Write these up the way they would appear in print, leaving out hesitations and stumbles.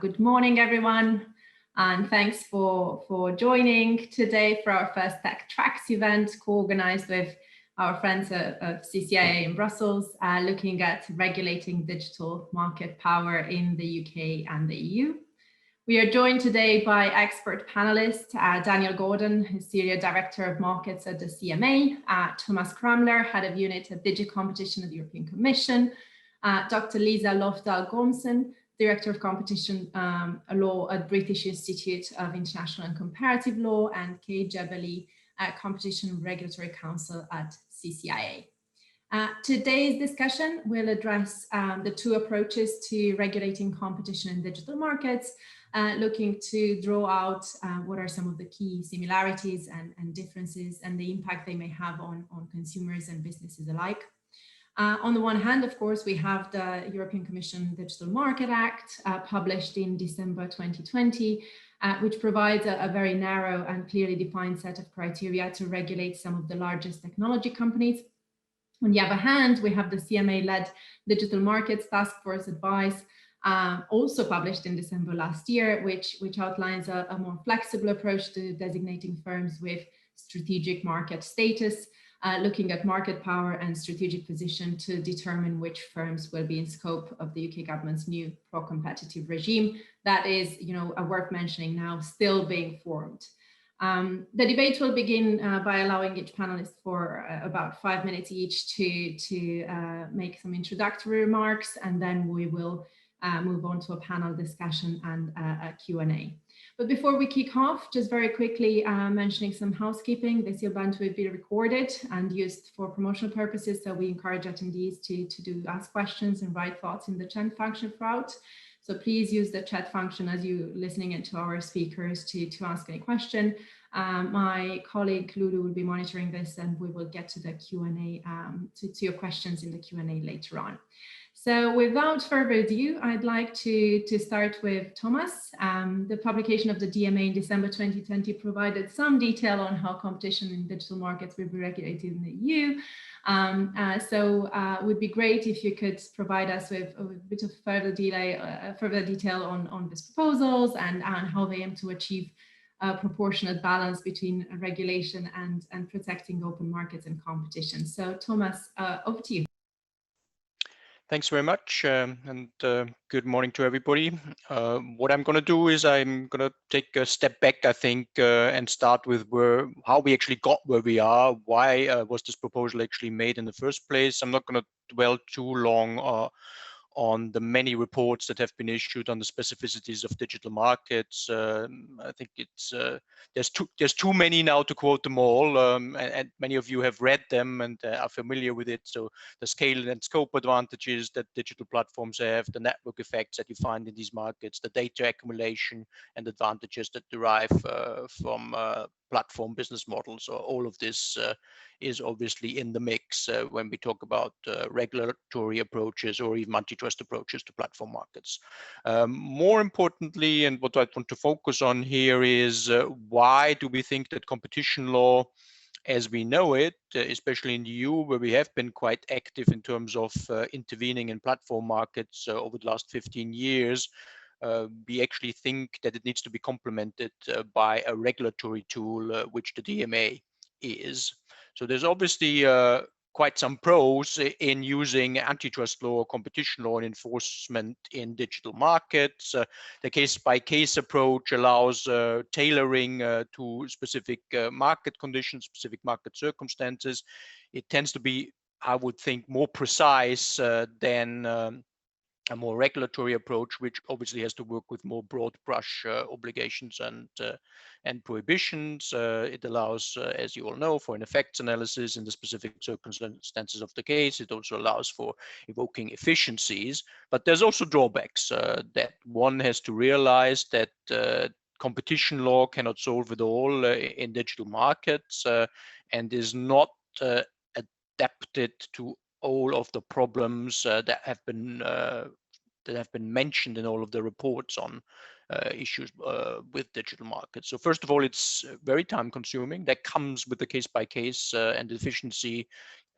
Good morning, everyone, and thanks for joining today for our first Tech Tracks event, co-organized with our friends of CCIA in Brussels, looking at regulating digital market power in the UK and the EU. We are joined today by expert panelists, Daniel Gordon, who's Senior Director of Markets at the CMA, Thomas Kramler, Head of Unit at Digi Competition at the European Commission, Dr. Liza Lovdahl Gormsen, Director of Competition Law at British Institute of International and Comparative Law, and Kate Jebeli, Competition and Regulatory Counsel at CCIA. Today's discussion will address the two approaches to regulating competition in digital markets, looking to draw out what are some of the key similarities and differences and the impact they may have on consumers and businesses alike. On the one hand, of course, we have the European Commission Digital Market Act, published in December 2020, which provides a very narrow and clearly defined set of criteria to regulate some of the largest technology companies. On the other hand, we have the CMA-led Digital Markets Taskforce advice, also published in December last year, which outlines a more flexible approach to designating firms with strategic market status, looking at market power and strategic position to determine which firms will be in scope of the UK government's new pro-competitive regime that is, worth mentioning now, still being formed. The debate will begin by allowing each panelist for about 5 minutes each to make some introductory remarks, and then we will move on to a panel discussion and a Q&A. But before we kick off, just very quickly mentioning some housekeeping. This event will be recorded and used for promotional purposes, so we encourage attendees to ask questions and write thoughts in the chat function throughout. So please use the chat function as you're listening into our speakers to ask any question. My colleague Lulu will be monitoring this, and we will get to the Q&A, to your questions in the Q&A later on. So without further ado, I'd like to start with Thomas. The publication of the DMA in December 2020 provided some detail on how competition in digital markets will be regulated in the EU. So it would be great if you could provide us with a bit of further detail on these proposals and how they aim to achieve a proportionate balance between regulation and protecting open markets and competition. So Thomas, over to you. Thanks very much, and good morning to everybody. What I'm going to do is I'm going to take a step back, I think, and start with how we actually got where we are. Why was this proposal actually made in the first place? I'm not going to dwell too long on the many reports that have been issued on the specificities of digital markets. I think it's there's too many now to quote them all, and many of you have read them and are familiar with it. So the scale and scope advantages that digital platforms have, the network effects that you find in these markets, the data accumulation and advantages that derive from platform business models. So all of this is obviously in the mix when we talk about regulatory approaches or even antitrust approaches to platform markets. More importantly, and what I want to focus on here is why do we think that competition law as we know it, especially in the EU, where we have been quite active in terms of intervening in platform markets over the last 15 years, we actually think that it needs to be complemented by a regulatory tool, which the DMA is. So there's obviously quite some pros in using antitrust law, competition law, and enforcement in digital markets. The case-by-case approach allows tailoring to specific market conditions, specific market circumstances. It tends to be, I would think, more precise than a more regulatory approach, which obviously has to work with more broad brush obligations and prohibitions. It allows, as you all know, for an effects analysis in the specific circumstances of the case. It also allows for evoking efficiencies, but there's also drawbacks that one has to realize that competition law cannot solve it all in digital markets and is not adapted to all of the problems that have been mentioned in all of the reports on issues with digital markets. So first of all, it's very time consuming. That comes with the case-by-case and efficiency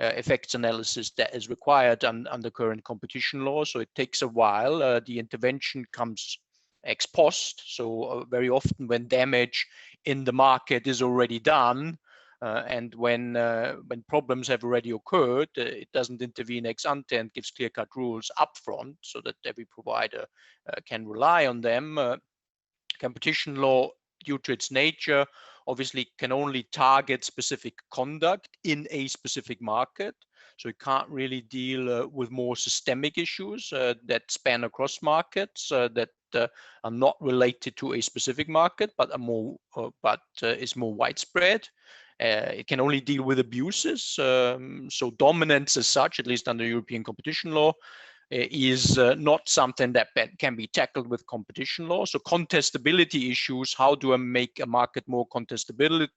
effects analysis that is required under current competition law. So it takes a while. The intervention comes ex post. So very often when damage in the market is already done, and when problems have already occurred, it doesn't intervene ex ante and gives clear-cut rules upfront so that every provider can rely on them. Competition law, due to its nature, obviously can only target specific conduct in a specific market. So it can't really deal with more systemic issues that span across markets that are not related to a specific market, but are more, is more widespread. It can only deal with abuses. So dominance as such, at least under European competition law, is not something that can be tackled with competition law. So contestability issues, how do I make a market more contestable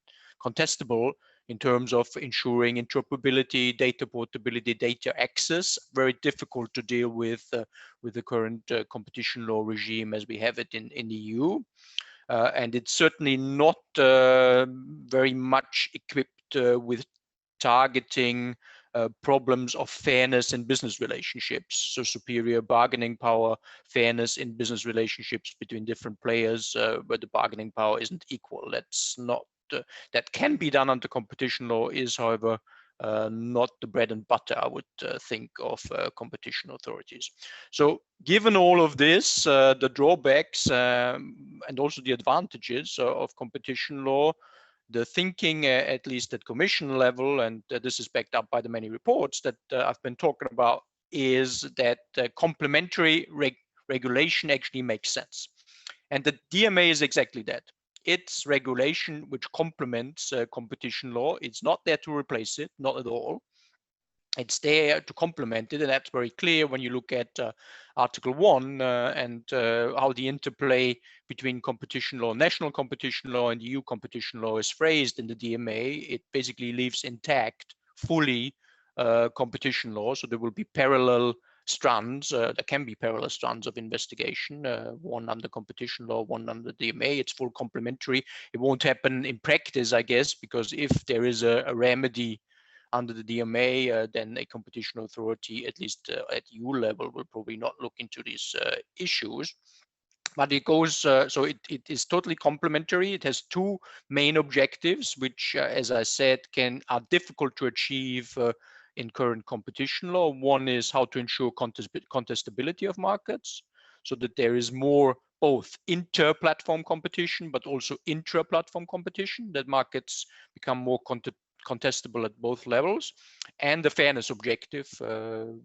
in terms of ensuring interoperability, data portability, data access, very difficult to deal with the current competition law regime as we have it in the EU. And it's certainly not very much equipped with targeting problems of fairness in business relationships. So superior bargaining power, fairness in business relationships between different players where the bargaining power isn't equal. That's not, that can be done under competition law, is however not the bread and butter, I would think, of competition authorities. So given all of this, the drawbacks and also the advantages of competition law, the thinking, at least at Commission level, and this is backed up by the many reports that I've been talking about, is that complementary regulation actually makes sense. And the DMA is exactly that. It's regulation which complements competition law. It's not there to replace it, not at all. It's there to complement it, and that's very clear when you look at Article 1 and how the interplay between competition law, national competition law, and EU competition law is phrased in the DMA. It basically leaves intact fully competition law, so there will be parallel strands. There can be parallel strands of investigation, one under competition law, one under DMA. It's full complementary. It won't happen in practice, I guess, because if there is a remedy under the DMA, then a competition authority, at least at EU level, will probably not look into these issues. But it goes, so it is totally complementary. It has two main objectives, which, as I said, are difficult to achieve in current competition law. One is how to ensure contestability of markets, so that there is more both inter-platform competition, but also intra-platform competition, that markets become more contestable at both levels, and the fairness objective,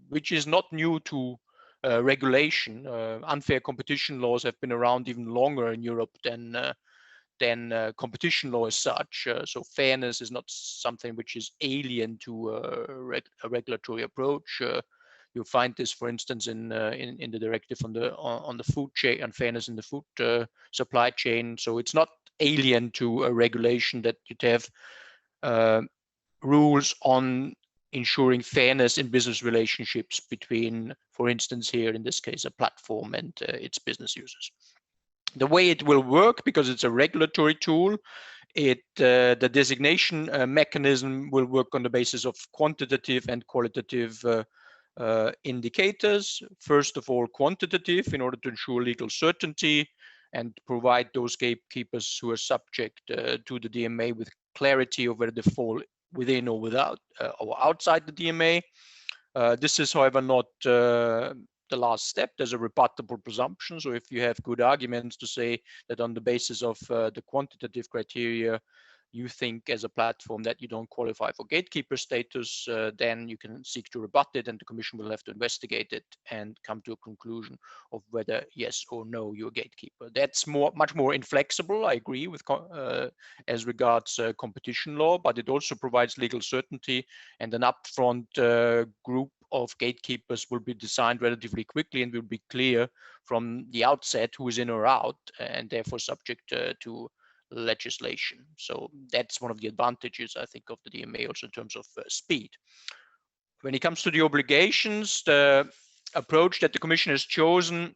which is not new to regulation. Unfair competition laws have been around even longer in Europe than competition law as such. So fairness is not something which is alien to a regulatory approach. You'll find this, for instance, in the directive on the food chain and fairness in the food supply chain. So it's not alien to a regulation that you'd have rules on ensuring fairness in business relationships between, for instance, here in this case, a platform and its business users. The way it will work, because it's a regulatory tool, the designation mechanism will work on the basis of quantitative and qualitative indicators. First of all, quantitative, in order to ensure legal certainty and provide those gatekeepers who are subject to the DMA with clarity of whether they fall within or without or outside the DMA. This is, however, not the last step. There's a rebuttable presumption. So if you have good arguments to say that on the basis of the quantitative criteria, you think as a platform that you don't qualify for gatekeeper status, then you can seek to rebut it, and the Commission will have to investigate it and come to a conclusion of whether yes or no you're a gatekeeper. That's much more inflexible, I agree, with as regards competition law, but it also provides legal certainty, and an upfront group of gatekeepers will be designed relatively quickly and will be clear from the outset who is in or out, and therefore subject to legislation. So that's one of the advantages, I think, of the DMA, also in terms of speed. When it comes to the obligations, the approach that the Commission has chosen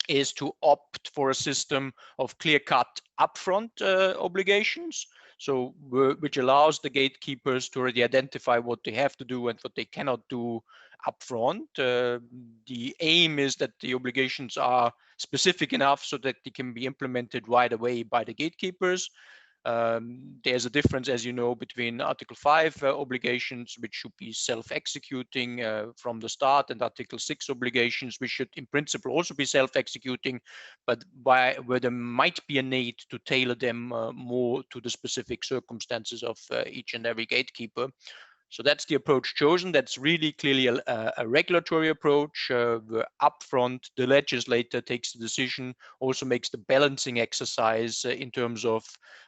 is to opt for a system of clear-cut upfront obligations. So which allows the gatekeepers to already identify what they have to do and what they cannot do upfront. The aim is that the obligations are specific enough so that they can be implemented right away by the gatekeepers. There's a difference, as you know, between Article 5 obligations, which should be self-executing from the start, and Article 6 obligations, which should in principle also be self-executing, but where there might be a need to tailor them more to the specific circumstances of each and every gatekeeper. So that's the approach chosen. That's really clearly a regulatory approach. Where upfront, the legislator takes the decision, also makes the balancing exercise in terms of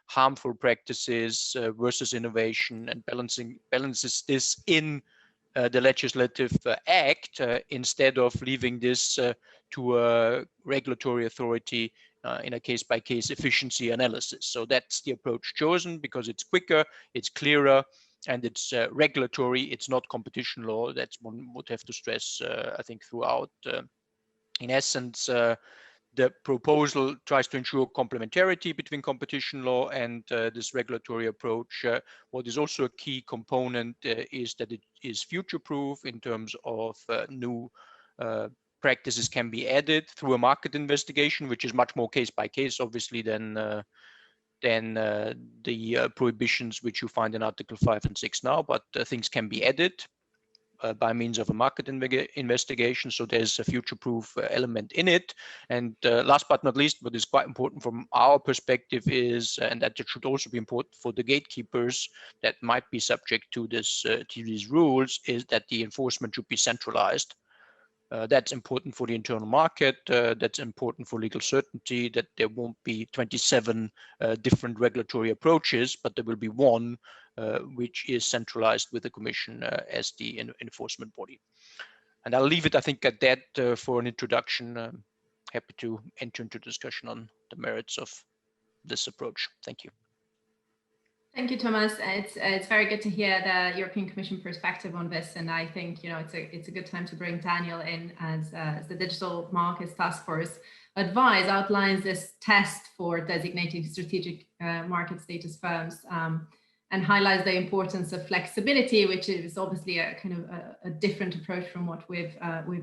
harmful practices versus innovation, and balances this in the legislative act instead of leaving this to a regulatory authority in a case-by-case efficiency analysis. So that's the approach chosen because it's quicker, it's clearer, and it's regulatory. It's not competition law. That's one would have to stress, I think, throughout. In essence, the proposal tries to ensure complementarity between competition law and this regulatory approach. What is also a key component is that it is future-proof in terms of new practices can be added through a market investigation, which is much more case-by-case, obviously, than the prohibitions which you find in Article 5 and 6 now, but things can be added by means of a market investigation. So there's a future-proof element in it. And last but not least, what is quite important from our perspective is, and that it should also be important for the gatekeepers that might be subject to these rules, is that the enforcement should be centralized. That's important for the internal market. That's important for legal certainty, that there won't be 27 different regulatory approaches, but there will be one which is centralized with the Commission as the enforcement body. And I'll leave it, I think, at that for an introduction. Happy to enter into discussion on the merits of this approach. Thank you. Thank you, Thomas. It's very good to hear the European Commission perspective on this, and I think it's a good time to bring Daniel in as the Digital Markets Taskforce outlines this test for designating strategic market status firms and highlights the importance of flexibility, which is obviously a kind of a different approach from what we've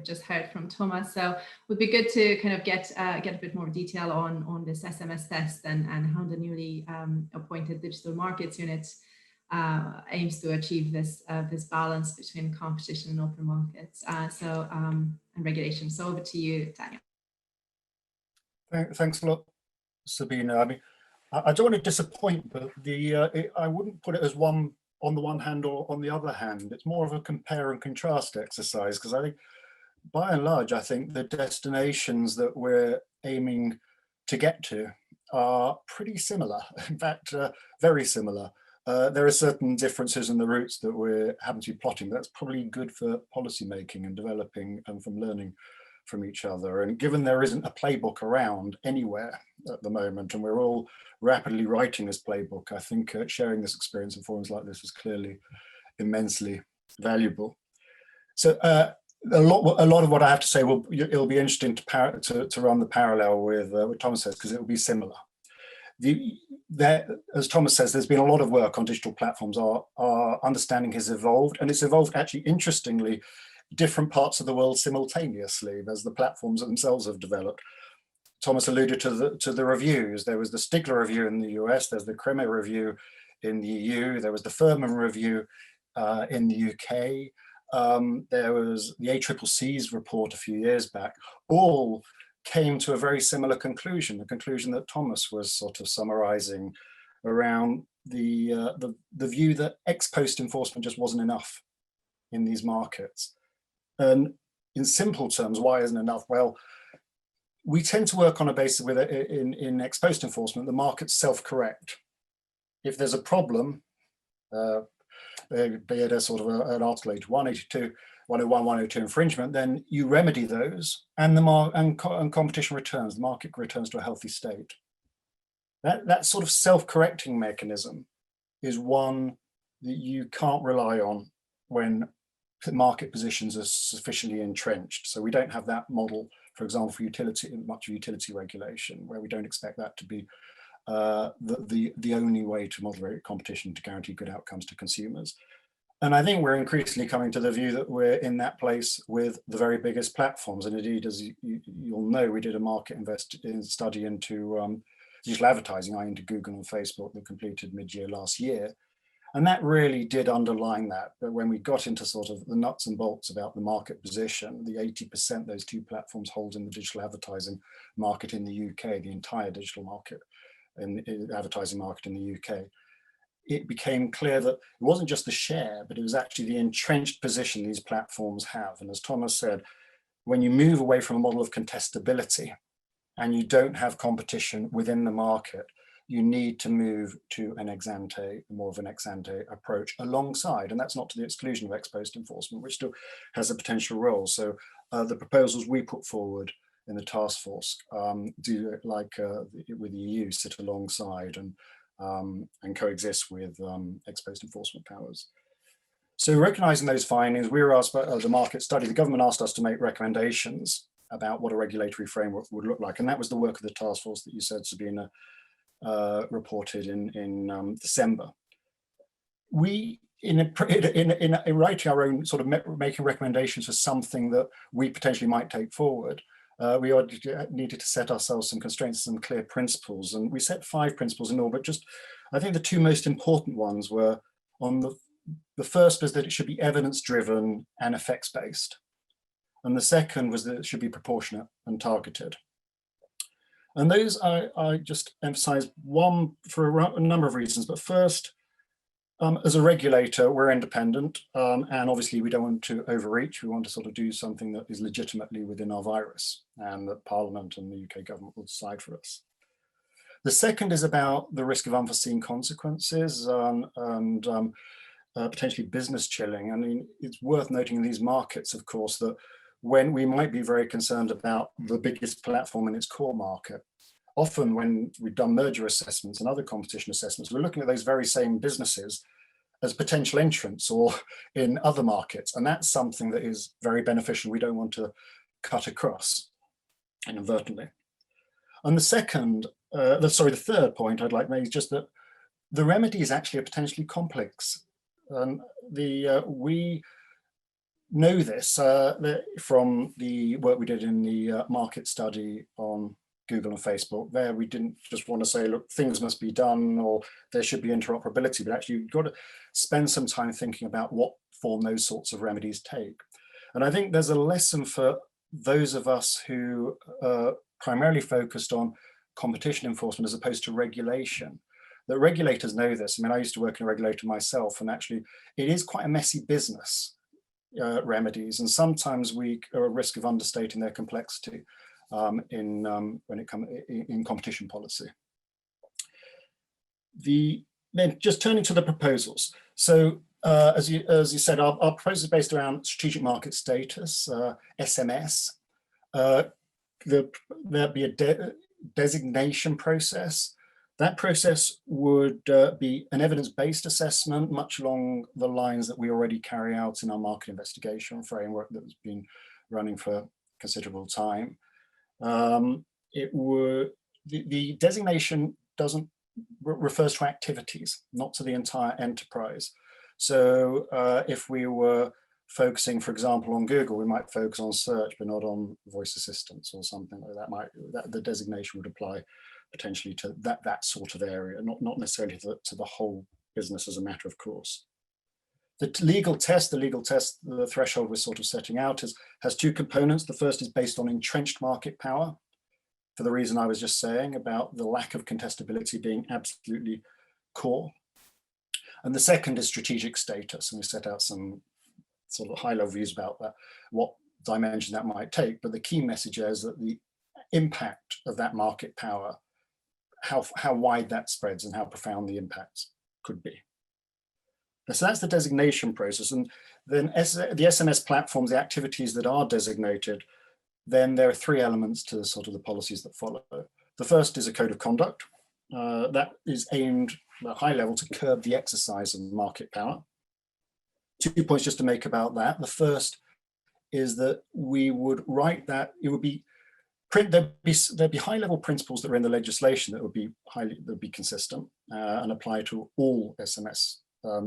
just heard from Thomas. So it would be good to kind of get a bit more detail on this SMS test and how the newly appointed Digital Markets Unit aims to achieve this balance between competition and open markets and regulation. So over to you, Daniel. Thanks a lot, Sabina. I mean, I don't want to disappoint, but I wouldn't put it as one on the one hand or on the other hand. It's more of a compare and contrast exercise, because I think, by and large, I think the destinations that we're aiming to get to are pretty similar. In fact, very similar. There are certain differences in the routes that we're having to be plotting. That's probably good for policy making and developing and from learning from each other. And given there isn't a playbook around anywhere at the moment, and we're all rapidly writing this playbook, I think sharing this experience in forums like this is clearly immensely valuable. So a lot of what I have to say it'll be interesting to run the parallel with what Thomas says, because it will be similar. As Thomas says, there's been a lot of work on digital platforms. Our understanding has evolved, and it's evolved actually interestingly different parts of the world simultaneously as the platforms themselves have developed. Thomas alluded to the reviews. There was the Stigler review in the US, there's the Kramler review in the EU, there was the Furman review in the UK, there was the ACCC's report a few years back. All came to a very similar conclusion, the conclusion that Thomas was sort of summarizing around the view that ex-post enforcement just wasn't enough in these markets. And in simple terms, why isn't enough? Well, we tend to work on a basis with in ex-post enforcement, the markets self-correct. If there's a problem, be it a sort of an Article 182, 101, 102 infringement, then you remedy those, and competition returns, the market returns to a healthy state. That sort of self-correcting mechanism is one that you can't rely on when market positions are sufficiently entrenched. So we don't have that model, for example, for much utility regulation, where we don't expect that to be the only way to moderate competition to guarantee good outcomes to consumers. And I think we're increasingly coming to the view that we're in that place with the very biggest platforms. And indeed, as you'll know, we did a market study into digital advertising, into Google and Facebook, that completed mid-year last year. And that really did underline that. But when we got into sort of the nuts and bolts about the market position, the 80% those two platforms hold in the digital advertising market in the UK, the entire digital market and advertising market in the UK, it became clear that it wasn't just the share, but it was actually the entrenched position these platforms have. And as Thomas said, when you move away from a model of contestability and you don't have competition within the market, you need to move to an ex-ante, more of an ex-ante approach alongside, and that's not to the exclusion of ex-post enforcement, which still has a potential role. So the proposals we put forward in the task force do, like with the EU, sit alongside and coexist with ex-post enforcement powers. So recognizing those findings, we were asked by the market study, the government asked us to make recommendations about what a regulatory framework would look like. And that was the work of the task force that you said, Sabina, reported in December. We, in writing our own sort of making recommendations for something that we potentially might take forward, we needed to set ourselves some constraints, some clear principles. And we set 5 principles in all, but just, I think the 2 most important ones were on the first was that it should be evidence-driven and effects-based. And the second was that it should be proportionate and targeted. And those I just emphasize, one for a number of reasons, but first, as a regulator, we're independent, and obviously we don't want to overreach. We want to sort of do something that is legitimately within our virus, and that Parliament and the UK government will decide for us. The second is about the risk of unforeseen consequences and potentially business chilling. I mean, it's worth noting in these markets, of course, that when we might be very concerned about the biggest platform in its core market, often when we've done merger assessments and other competition assessments, we're looking at those very same businesses as potential entrants or in other markets. And that's something that is very beneficial. We don't want to cut across inadvertently. And the third point I'd like to make is just that the remedies actually are potentially complex. We know this from the work we did in the market study on Google and Facebook. There we didn't just want to say, look, things must be done or there should be interoperability, but actually you've got to spend some time thinking about what form those sorts of remedies take. And I think there's a lesson for those of us who are primarily focused on competition enforcement as opposed to regulation. The regulators know this. I mean, I used to work in a regulator myself, and actually it is quite a messy business, remedies, and sometimes we are at risk of understating their complexity when it comes in competition policy. Then just turning to the proposals. So as you said, our proposal is based around strategic market status, SMS. There'd be a designation process. That process would be an evidence-based assessment, much along the lines that we already carry out in our market investigation framework that has been running for considerable time. The designation refers to activities, not to the entire enterprise. So if we were focusing, for example, on Google, we might focus on search, but not on voice assistants or something like that. The designation would apply potentially to that sort of area, not necessarily to the whole business as a matter of course. The legal test, the threshold we're sort of setting out has 2 components. The first is based on entrenched market power, for the reason I was just saying about the lack of contestability being absolutely core. And the second is strategic status, and we set out some sort of high-level views about that, what dimension that might take. But the key message is that the impact of that market power, how wide that spreads and how profound the impacts could be. So that's the designation process. And then the SMS platforms, the activities that are designated, then there are 3 elements to sort of the policies that follow. The first is a code of conduct that is aimed at a high level to curb the exercise of market power. 2 points just to make about that. The first is that we would write that it would be there'd be high-level principles that are in the legislation that would be consistent and apply to all SMS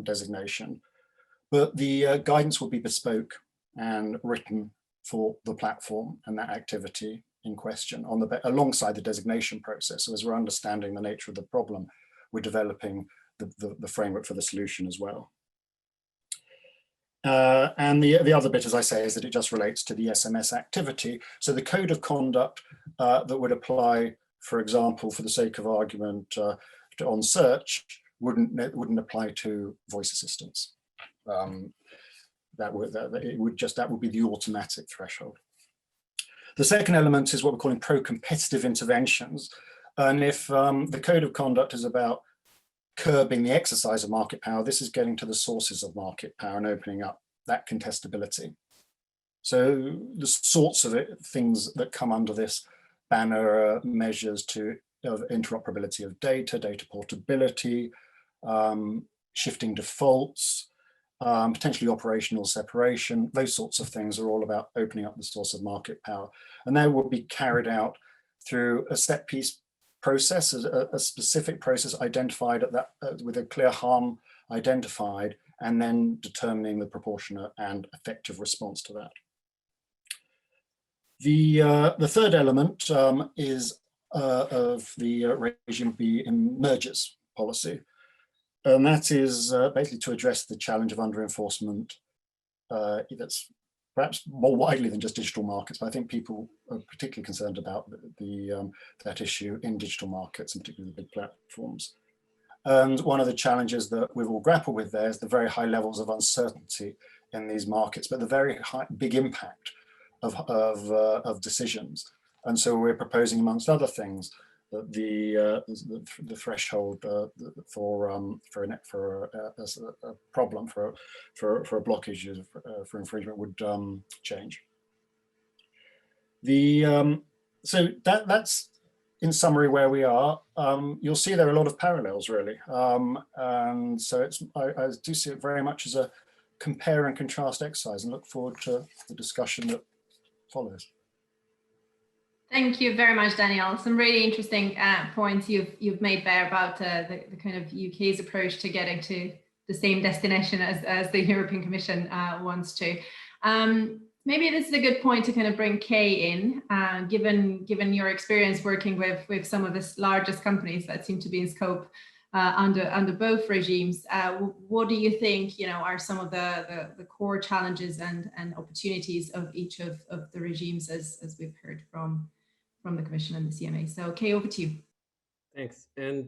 designation, but the guidance will be bespoke and written for the platform and that activity in question alongside the designation process. So as we're understanding the nature of the problem, we're developing the framework for the solution as well. And the other bit, as I say, is that it just relates to the SMS activity. So the code of conduct that would apply, for example, for the sake of argument, on search wouldn't apply to voice assistants. That would be the automatic threshold. The second element is what we're calling pro-competitive interventions. And if the code of conduct is about curbing the exercise of market power, this is getting to the sources of market power and opening up that contestability. So the sorts of things that come under this banner are measures of interoperability of data portability, shifting defaults, potentially operational separation. Those sorts of things are all about opening up the source of market power. And they will be carried out through a set piece process, a specific process identified at that with a clear harm identified, and then determining the proportionate and effective response to that. The third element is of the regime be in mergers policy. And that is basically to address the challenge of under-enforcement that's perhaps more widely than just digital markets, but I think people are particularly concerned about that issue in digital markets, and particularly the big platforms. And one of the challenges that we've all grappled with there is the very high levels of uncertainty in these markets, but the very big impact of decisions. And so we're proposing, amongst other things, that the threshold for a problem for a blockage for infringement would change. So that's in summary where we are. You'll see there are a lot of parallels really, and so I do see it very much as a compare and contrast exercise, and look forward to the discussion that follows. Thank you very much, Daniel. Some really interesting points you've made there about the kind of UK's approach to getting to the same destination as the European Commission wants to. Maybe this is a good point to kind of bring Kay in, given your experience working with some of the largest companies that seem to be in scope under both regimes. What do you think, are some of the core challenges and opportunities of each of the regimes, as we've heard from the Commission and the CMA? So Kay, over to you. Thanks. And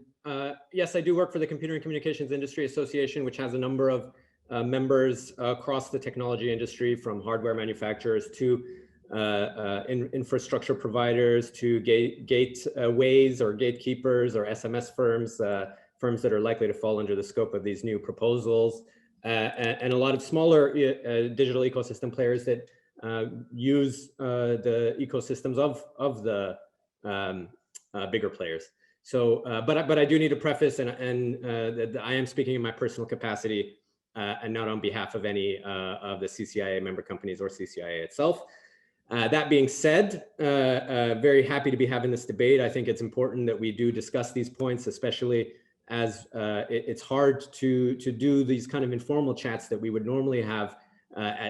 yes, I do work for the Computer and Communications Industry Association, which has a number of members across the technology industry, from hardware manufacturers to infrastructure providers to gateways or gatekeepers or SMS firms, firms that are likely to fall under the scope of these new proposals, and a lot of smaller digital ecosystem players that use the ecosystems of the bigger players. So, but I do need to preface, and I am speaking in my personal capacity and not on behalf of any of the CCIA member companies or CCIA itself. That being said, very happy to be having this debate. I think it's important that we do discuss these points, especially as it's hard to do these kind of informal chats that we would normally have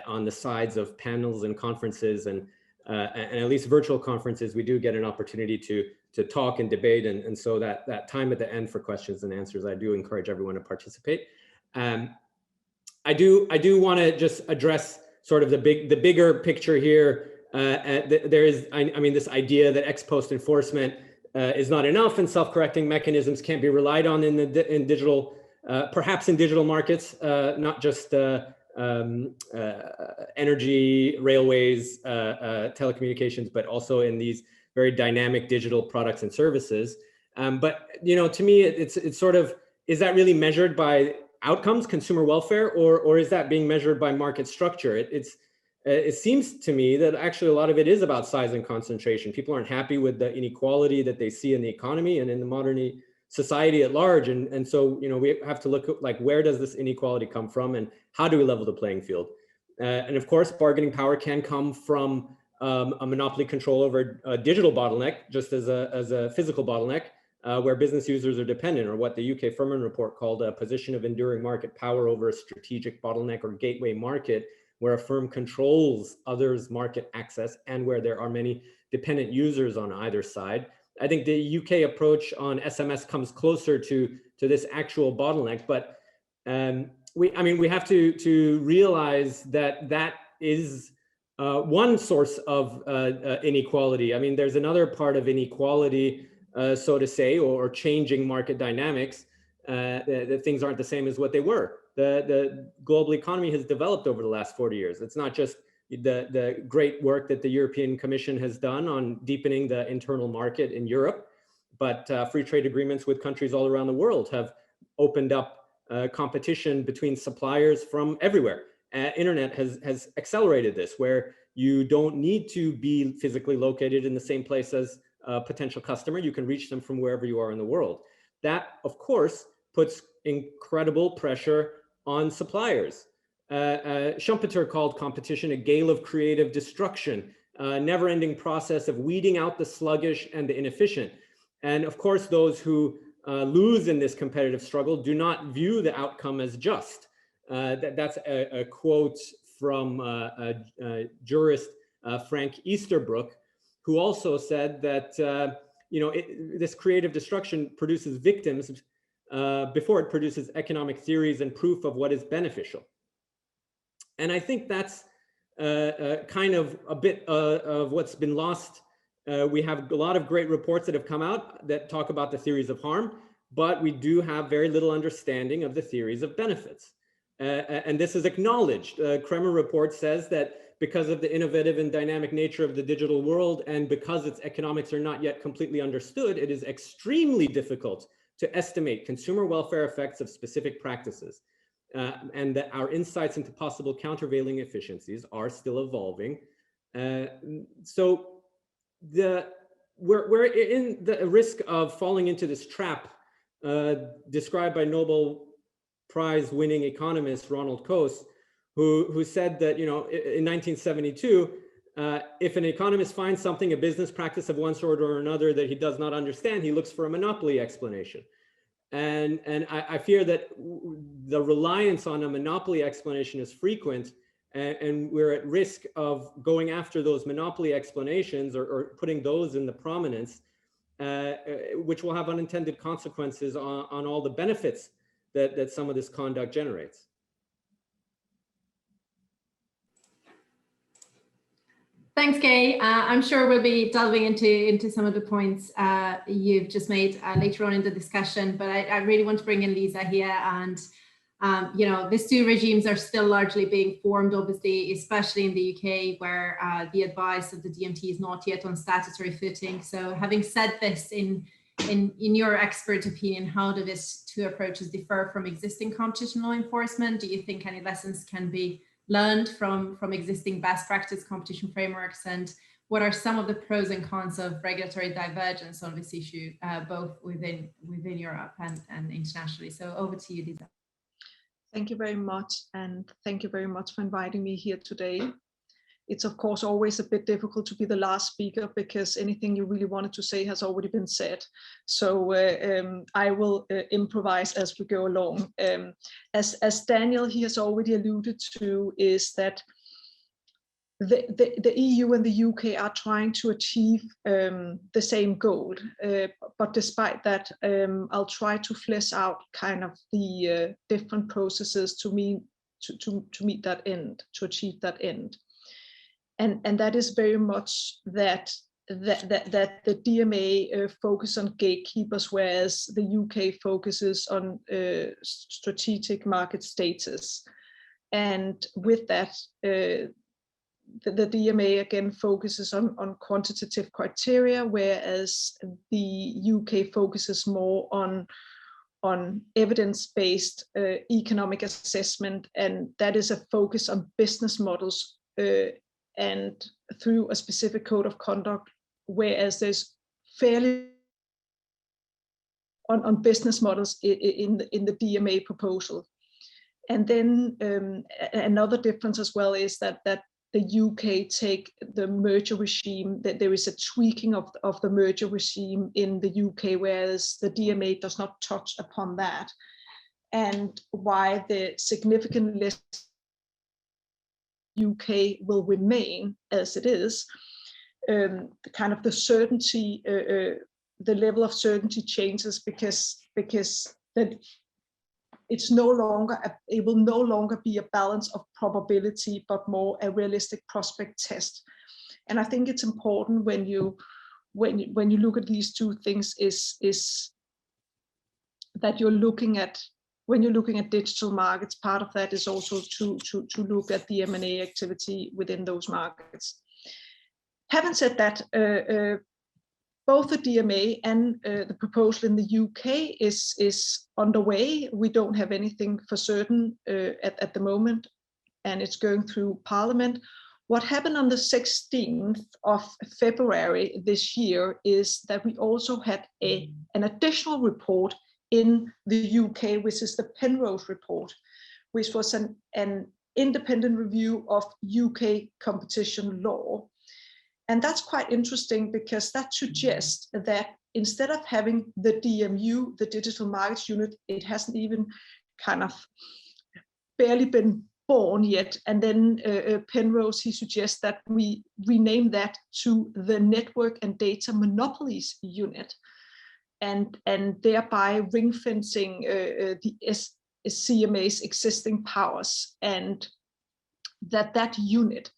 on the sides of panels and conferences, and at least virtual conferences. We do get an opportunity to talk and debate, and so that time at the end for questions and answers, I do encourage everyone to participate. I do want to just address sort of the bigger picture here. There is, I mean, this idea that ex post enforcement is not enough, and self-correcting mechanisms can't be relied on in digital, perhaps in digital markets, not just energy, railways, telecommunications, but also in these very dynamic digital products and services. But to me, it's sort of, is that really measured by outcomes, consumer welfare, or is that being measured by market structure? It seems to me that actually a lot of it is about size and concentration. People aren't happy with the inequality that they see in the economy and in the modern society at large. And so, we have to look at, like, where does this inequality come from and how do we level the playing field? And of course, bargaining power can come from a monopoly control over a digital bottleneck, just as a physical bottleneck, where business users are dependent, or what the UK Furman report called a position of enduring market power over a strategic bottleneck or gateway market, where a firm controls others' market access and where there are many dependent users on either side. I think the UK approach on SMS comes closer to this actual bottleneck, but we have to realize that is one source of inequality. I mean, there's another part of inequality, so to say, or changing market dynamics. That things aren't the same as what they were. The global economy has developed over the last 40 years. It's not just the great work that the European Commission has done on deepening the internal market in Europe, but free trade agreements with countries all around the world have opened up competition between suppliers from everywhere. Internet has accelerated this, where you don't need to be physically located in the same place as a potential customer. You can reach them from wherever you are in the world. That, of course, puts incredible pressure on suppliers. Schumpeter called competition a gale of creative destruction, a never-ending process of weeding out the sluggish and the inefficient. And of course, those who lose in this competitive struggle do not view the outcome as just. That's a quote from jurist Frank Easterbrook, who also said that this creative destruction produces victims before it produces economic theories and proof of what is beneficial. And I think that's kind of a bit of what's been lost. We have a lot of great reports that have come out that talk about the theories of harm, but we do have very little understanding of the theories of benefits. And this is acknowledged. Kramler report says that because of the innovative and dynamic nature of the digital world, and because its economics are not yet completely understood, it is extremely difficult to estimate consumer welfare effects of specific practices. And that our insights into possible countervailing efficiencies are still evolving. So we're in the risk of falling into this trap described by Nobel Prize winning economist Ronald Coase, who said that, in 1972, if an economist finds something, a business practice of one sort or another, that he does not understand, he looks for a monopoly explanation. And I fear that the reliance on a monopoly explanation is frequent, and we're at risk of going after those monopoly explanations or putting those in the prominence, which will have unintended consequences on all the benefits that some of this conduct generates. Thanks, Kay. I'm sure we'll be delving into some of the points you've just made later on in the discussion, but I really want to bring in Liza here. And, these two regimes are still largely being formed, obviously, especially in the UK, where the advice of the DMT is not yet on statutory footing. So having said this, in your expert opinion, how do these two approaches differ from existing competition law enforcement? Do you think any lessons can be learned from existing best practice competition frameworks, and what are some of the pros and cons of regulatory divergence on this issue, both within Europe and internationally? So over to you, Liza. Thank you very much, and thank you very much for inviting me here today. It's of course always a bit difficult to be the last speaker, because anything you really wanted to say has already been said. So I will improvise as we go along. As Daniel he has already alluded to, is that the EU and the UK are trying to achieve the same goal, but despite that, I'll try to flesh out kind of the different processes to meet that end, to achieve that end. And that is very much that the DMA focus on gatekeepers, whereas the UK focuses on strategic market status. And with that, the DMA again focuses on quantitative criteria, whereas the UK focuses more on evidence-based economic assessment, and that is a focus on business models and through a specific code of conduct, whereas there's fairly on business models in the DMA proposal. And then another difference as well is that the UK take the merger regime, that there is a tweaking of the merger regime in the UK, whereas the DMA does not touch upon that, and why the significant list UK will remain as it is. Kind of the certainty, the level of certainty changes because that it's no longer it will no longer be a balance of probability, but more a realistic prospect test. And I think it's important when you look at these two things is that you're looking at, when you're looking at digital markets, part of that is also to look at the M&A activity within those markets. Having said that, both the DMA and the proposal in the UK is underway. We don't have anything for certain at the moment, and it's going through Parliament. What happened on the 16th of February this year is that we also had an additional report in the UK, which is the Penrose report, which was an independent review of UK competition law. And that's quite interesting because that suggests that instead of having the DMU, the Digital Markets Unit, it hasn't even kind of barely been born yet. And then Penrose, he suggests that we rename that to the Network and Data Monopolies Unit, and thereby ring fencing the CMA's existing powers, and that unit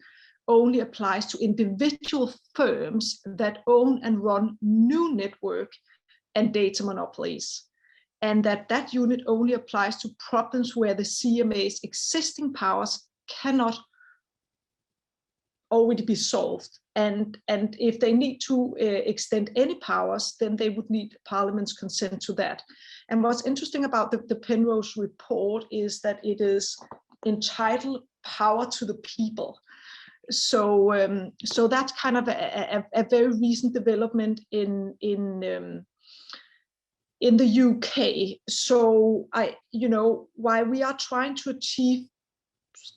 only applies to individual firms that own and run new network and data monopolies, and that unit only applies to problems where the CMA's existing powers cannot already be solved. And if they need to extend any powers, then they would need Parliament's consent to that. And what's interesting about the Penrose report is that it is entitled Power to the People. So that's kind of a very recent development in the UK. So while we are trying to achieve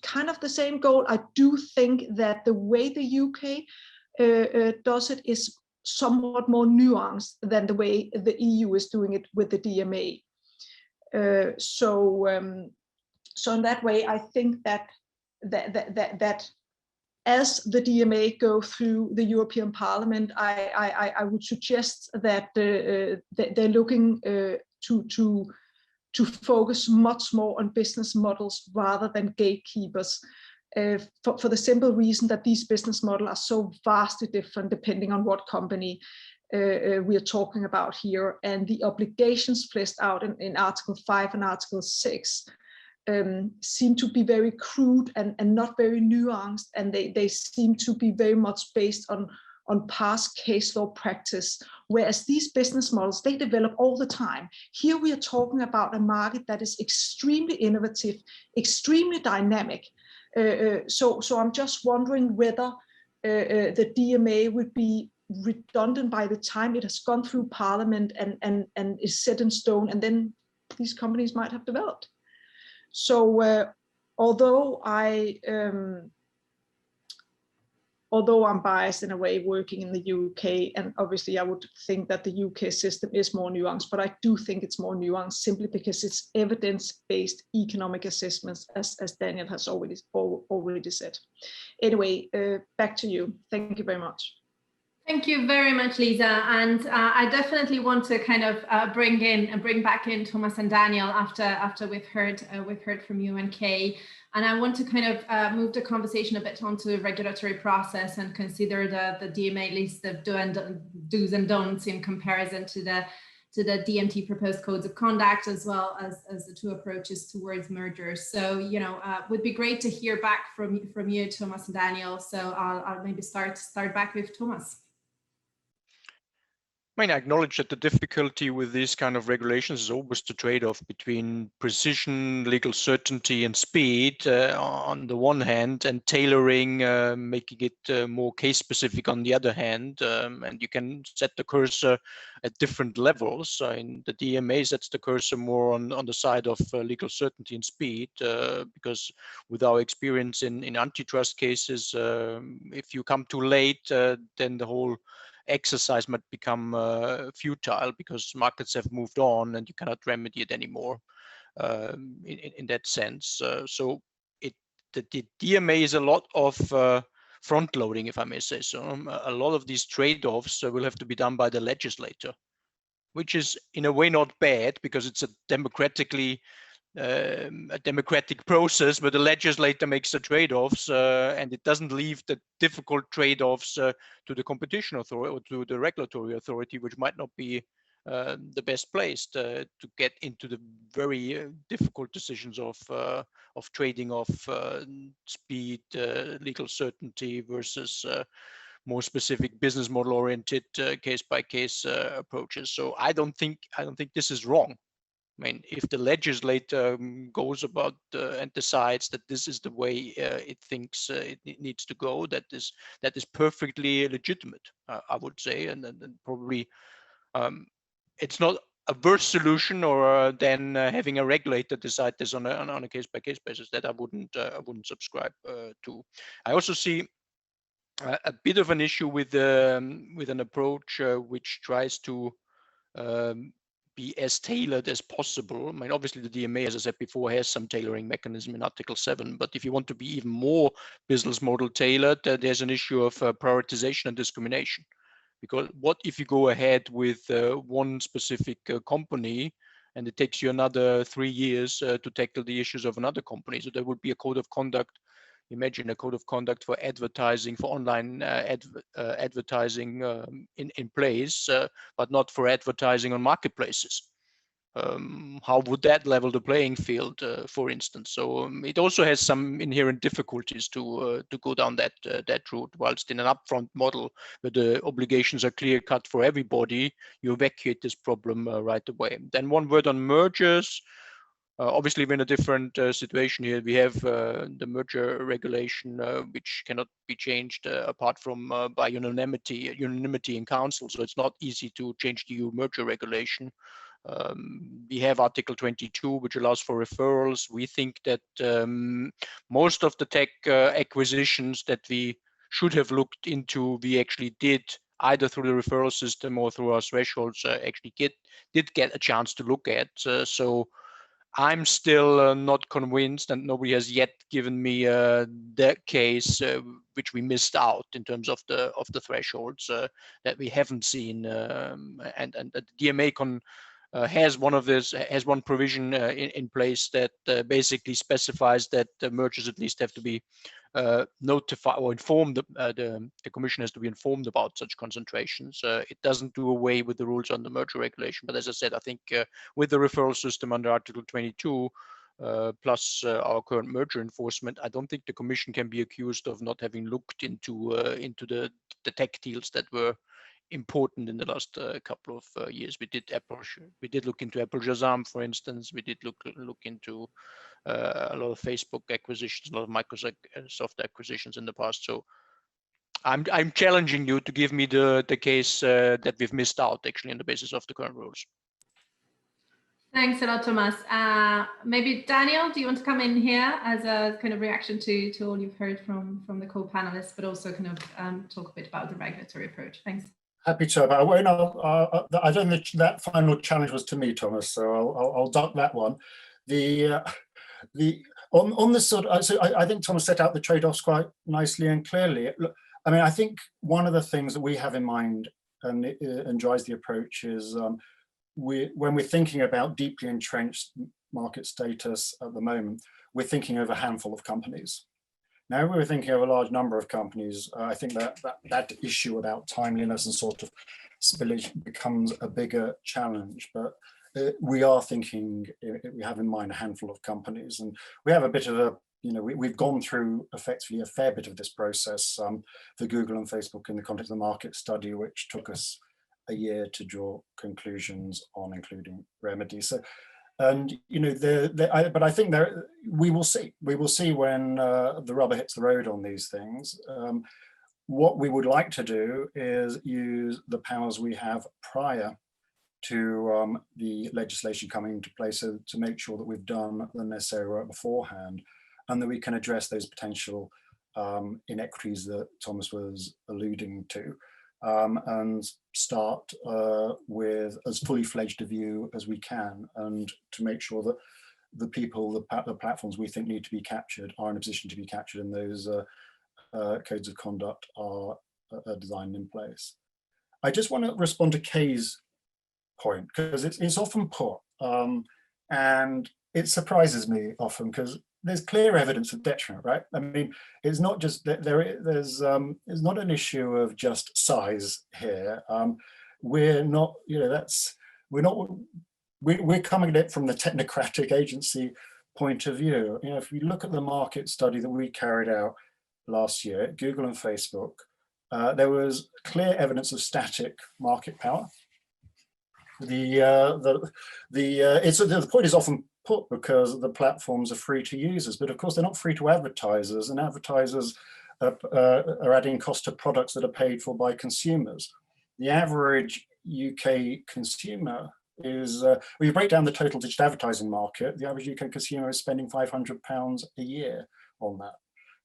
kind of the same goal, I do think that the way the UK does it is somewhat more nuanced than the way the EU is doing it with the DMA. So in that way, I think that as the DMA go through the European Parliament, I would suggest that they're looking to focus much more on business models rather than gatekeepers, for the simple reason that these business models are so vastly different depending on what company we are talking about here. And the obligations fleshed out in Article 5 and Article 6 seem to be very crude and not very nuanced, and they seem to be very much based on past case law practice, whereas these business models, they develop all the time. Here we are talking about a market that is extremely innovative, extremely dynamic. So I'm just wondering whether the DMA would be redundant by the time it has gone through Parliament and is set in stone, and then these companies might have developed. So although I'm biased in a way working in the UK, and obviously I would think that the UK system is more nuanced, but I do think it's more nuanced simply because it's evidence-based economic assessments, as Daniel has already said. Anyway, back to you. Thank you very much. Thank you very much, Liza. And I definitely want to kind of bring back in Thomas and Daniel after we've heard from you and Kay. And I want to kind of move the conversation a bit onto the regulatory process and consider the DMA list of do's and don'ts in comparison to the DMT proposed codes of conduct, as well as the two approaches towards mergers. So, would be great to hear back from you, Thomas and Daniel. So I'll maybe start back with Thomas. I mean, I acknowledge that the difficulty with these kind of regulations is always the trade-off between precision, legal certainty, and speed on the one hand, and tailoring, making it more case-specific on the other hand. And you can set the cursor at different levels. In the DMA sets the cursor more on the side of legal certainty and speed, because with our experience in antitrust cases, if you come too late, then the whole exercise might become futile because markets have moved on and you cannot remedy it anymore in that sense. So the DMA is a lot of front loading, if I may say so. A lot of these trade-offs will have to be done by the legislator, which is in a way not bad because it's a democratic process where the legislator makes the trade-offs and it doesn't leave the difficult trade-offs to the competition authority or to the regulatory authority, which might not be the best place to get into the very difficult decisions of trading off speed, legal certainty versus more specific business model oriented case-by-case approaches. So I don't think this is wrong. I mean, if the legislator goes about and decides that this is the way it thinks it needs to go, that is perfectly legitimate, I would say, and probably it's not a worse solution or than having a regulator decide this on a case-by-case basis. That I wouldn't subscribe to. I also see a bit of an issue with an approach which tries to be as tailored as possible. I mean, obviously the DMA, as I said before, has some tailoring mechanism in Article 7, but if you want to be even more business model tailored, there's an issue of prioritization and discrimination. Because what if you go ahead with one specific company and it takes you another 3 years to tackle the issues of another company? So there would be a code of conduct. Imagine a code of conduct for advertising, for online advertising in place, but not for advertising on marketplaces. How would that level the playing field, for instance? So it also has some inherent difficulties to go down that route. Whilst in an upfront model where the obligations are clear cut for everybody, you evacuate this problem right away. Then one word on mergers. Obviously, we're in a different situation here. We have the merger regulation, which cannot be changed apart from by unanimity in council. So it's not easy to change the EU merger regulation. We have Article 22, which allows for referrals. We think that most of the tech acquisitions that we should have looked into, we actually did either through the referral system or through our thresholds. Actually, did get a chance to look at. So I'm still not convinced, and nobody has yet given me that case which we missed out in terms of the thresholds that we haven't seen, and the DMA has one provision in place that basically specifies that the mergers at least have to be notified or informed. The Commission has to be informed about such concentrations. It doesn't do away with the rules on the merger regulation, but as I said, I think with the referral system under Article 22 plus our current merger enforcement, I don't think the Commission can be accused of not having looked into the tech deals that were important in the last couple of years. We did look into Apple Shazam, for instance. We did look into a lot of Facebook acquisitions, a lot of Microsoft acquisitions in the past. So I'm challenging you to give me the case that we've missed out actually on the basis of the current rules. Thanks a lot, Thomas. Maybe Daniel, do you want to come in here as a kind of reaction to all you've heard from the co-panelists, but also kind of talk a bit about the regulatory approach? Thanks. Happy to. But I don't think that final challenge was to me, Thomas. So I'll duck that one. On this sort of, so I think Thomas set out the trade-offs quite nicely and clearly. Look, I mean, I think one of the things that we have in mind and drives the approach is when we're thinking about deeply entrenched market status at the moment, we're thinking of a handful of companies. Now we're thinking of a large number of companies. I think that issue about timeliness and sort of spillage becomes a bigger challenge, but we are thinking, we have in mind a handful of companies, and we have a bit of a, we've gone through effectively a fair bit of this process for Google and Facebook in the context of the market study, which took us a year to draw conclusions on including remedies. So, and you know, but I think we will see when the rubber hits the road on these things. What we would like to do is use the powers we have prior to the legislation coming into place, so to make sure that we've done the necessary work beforehand, and that we can address those potential inequities that Thomas was alluding to, and start with as fully fledged a view as we can, and to make sure that the people, the platforms we think need to be captured are in a position to be captured, and those codes of conduct are designed in place. I just want to respond to Kay's point, because it's often put, and it surprises me often, because there's clear evidence of detriment, right? I mean, it's not just that there's not an issue of just size here. We're not, you know, we're coming at it from the technocratic agency point of view. You know, if we look at the market study that we carried out last year at Google and Facebook, there was clear evidence of static market power. The point is often put because the platforms are free to users, but of course they're not free to advertisers, and advertisers are adding cost to products that are paid for by consumers. The average UK consumer is, when you break down the total digital advertising market, the average UK consumer is spending £500 a year on that,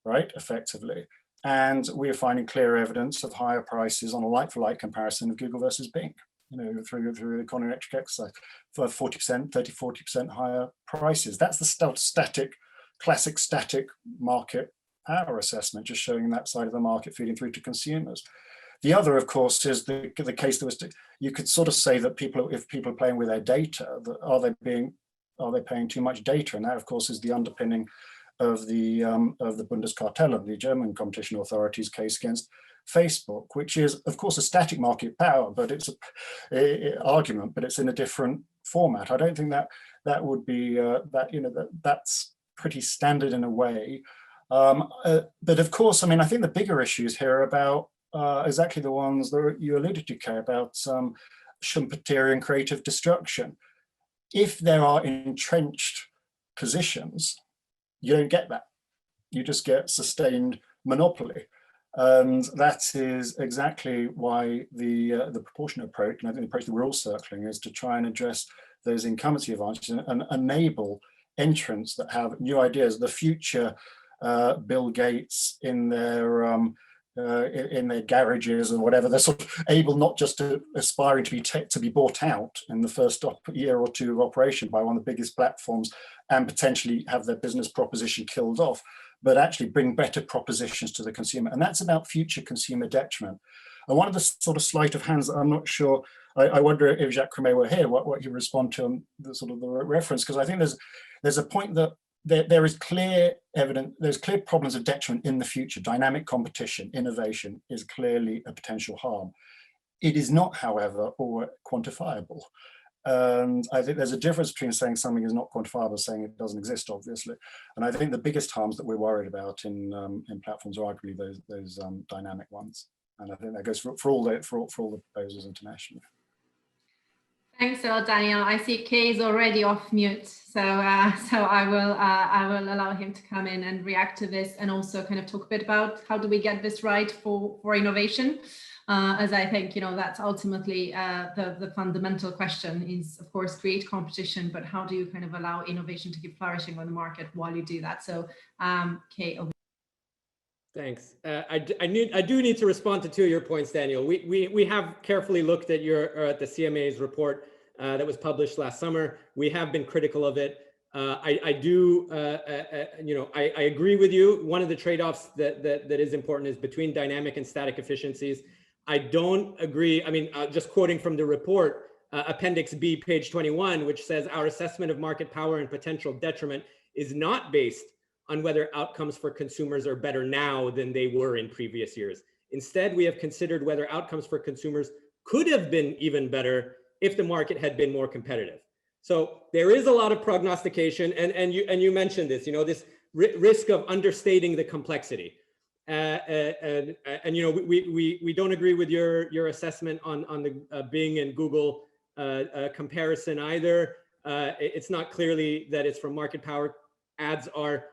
right, effectively. And we're finding clear evidence of higher prices on a like-for-like comparison of Google versus Bing, you know, through econometric exercise, for 40%, 30-40% higher prices. That's the classic static market power assessment, just showing that side of the market feeding through to consumers. The other, of course, is the case that was, you could sort of say that if people are playing with their data, are they paying too much data? And that, of course, is the underpinning of the Bundeskartellamt, the German competition authority's case against Facebook, which is, of course, a static market power, but it's an argument, but it's in a different format. I don't think that would be that's pretty standard in a way. But of course, I mean, I think the bigger issues here are about exactly the ones that you alluded to, Kay, about Schumpeterian creative destruction. If there are entrenched positions, you don't get that. You just get sustained monopoly. And that is exactly why the proportionate approach, and I think the approach that we're all circling, is to try and address those incumbency advantages and enable entrants that have new ideas. The future Bill Gates in their garages or whatever, they're sort of able not just to aspiring to be bought out in the first year or two of operation by one of the biggest platforms and potentially have their business proposition killed off, but actually bring better propositions to the consumer. And that's about future consumer detriment. And one of the sort of sleight of hands, I'm not sure, I wonder if Jacques Crumet were here, what you respond to the sort of the reference, because I think there's a point that there is clear evidence, there's clear problems of detriment in the future. Dynamic competition, innovation is clearly a potential harm. It is not, however, always quantifiable. And I think there's a difference between saying something is not quantifiable and saying it doesn't exist, obviously. And I think the biggest harms that we're worried about in platforms are arguably those dynamic ones. And I think that goes for all the proposals internationally. Thanks a lot, Daniel. I see Kay is already off mute, so I will allow him to come in and react to this, and also kind of talk a bit about how do we get this right for innovation, as I think, you know, that's ultimately the fundamental question is, of course, create competition, but how do you kind of allow innovation to keep flourishing on the market while you do that? So, Kay. Thanks. I do need to respond to two of your points, Daniel. We have carefully looked at the CMA's report that was published last summer. We have been critical of it. I agree with you. One of the trade-offs that is important is between dynamic and static efficiencies. I don't agree. I mean, just quoting from the report, Appendix B, page 21, which says our assessment of market power and potential detriment is not based on whether outcomes for consumers are better now than they were in previous years. Instead, we have considered whether outcomes for consumers could have been even better if the market had been more competitive. So there is a lot of prognostication, and you mentioned this, you know, this risk of understating the complexity. And you know, we don't agree with your assessment on the Bing and Google comparison either. It's not clearly that it's from market power. Ads are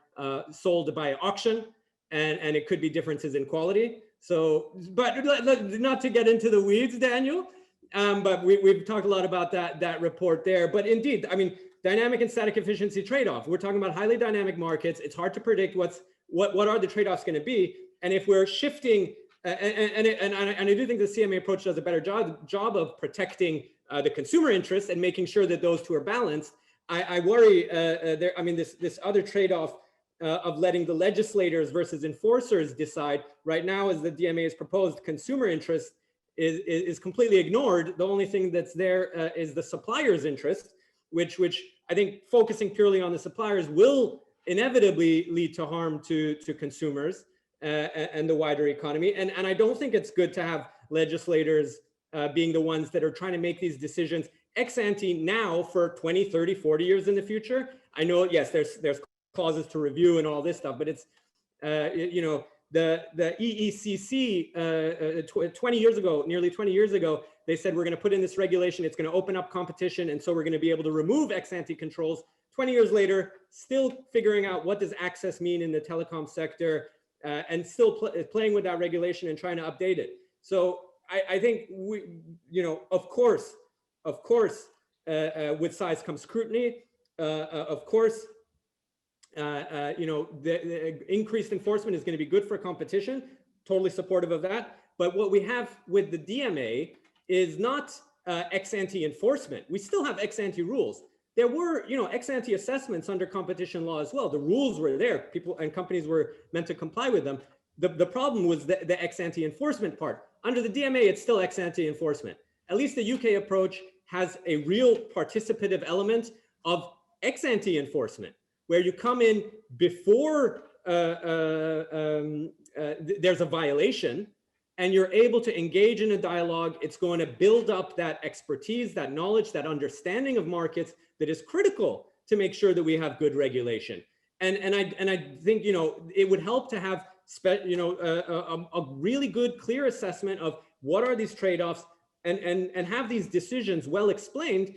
sold by auction, and it could be differences in quality. So, but not to get into the weeds, Daniel, but we've talked a lot about that report there. But indeed, I mean, dynamic and static efficiency trade-off. We're talking about highly dynamic markets. It's hard to predict what are the trade-offs going to be. And if we're shifting, and I do think the CMA approach does a better job of protecting the consumer interests and making sure that those two are balanced. I worry there. I mean, this other trade-off of letting the legislators versus enforcers decide. Right now, as the DMA has proposed, consumer interest is completely ignored. The only thing that's there is the supplier's interest, which I think focusing purely on the suppliers will inevitably lead to harm to consumers and the wider economy. And I don't think it's good to have legislators being the ones that are trying to make these decisions ex ante now for 20, 30, 40 years in the future. I know, yes, there's clauses to review and all this stuff, but it's, you know, the EECC 20 years ago, nearly 20 years ago, they said, we're going to put in this regulation. It's going to open up competition. And so we're going to be able to remove ex ante controls. 20 years later, still figuring out what does access mean in the telecom sector, and still playing with that regulation and trying to update it. So I think you know, of course, with size comes scrutiny. Of course, you know, the increased enforcement is going to be good for competition. Totally supportive of that. But what we have with the DMA is not ex ante enforcement. We still have ex ante rules. There were, you know, ex ante assessments under competition law as well. The rules were there. People and companies were meant to comply with them. The problem was the ex ante enforcement part. Under the DMA, it's still ex ante enforcement. At least the UK approach has a real participative element of ex ante enforcement, where you come in before there's a violation, and you're able to engage in a dialogue. It's going to build up that expertise, that knowledge, that understanding of markets that is critical to make sure that we have good regulation. And I think, you know, it would help to have a really good, clear assessment of what are these trade-offs, and have these decisions well explained,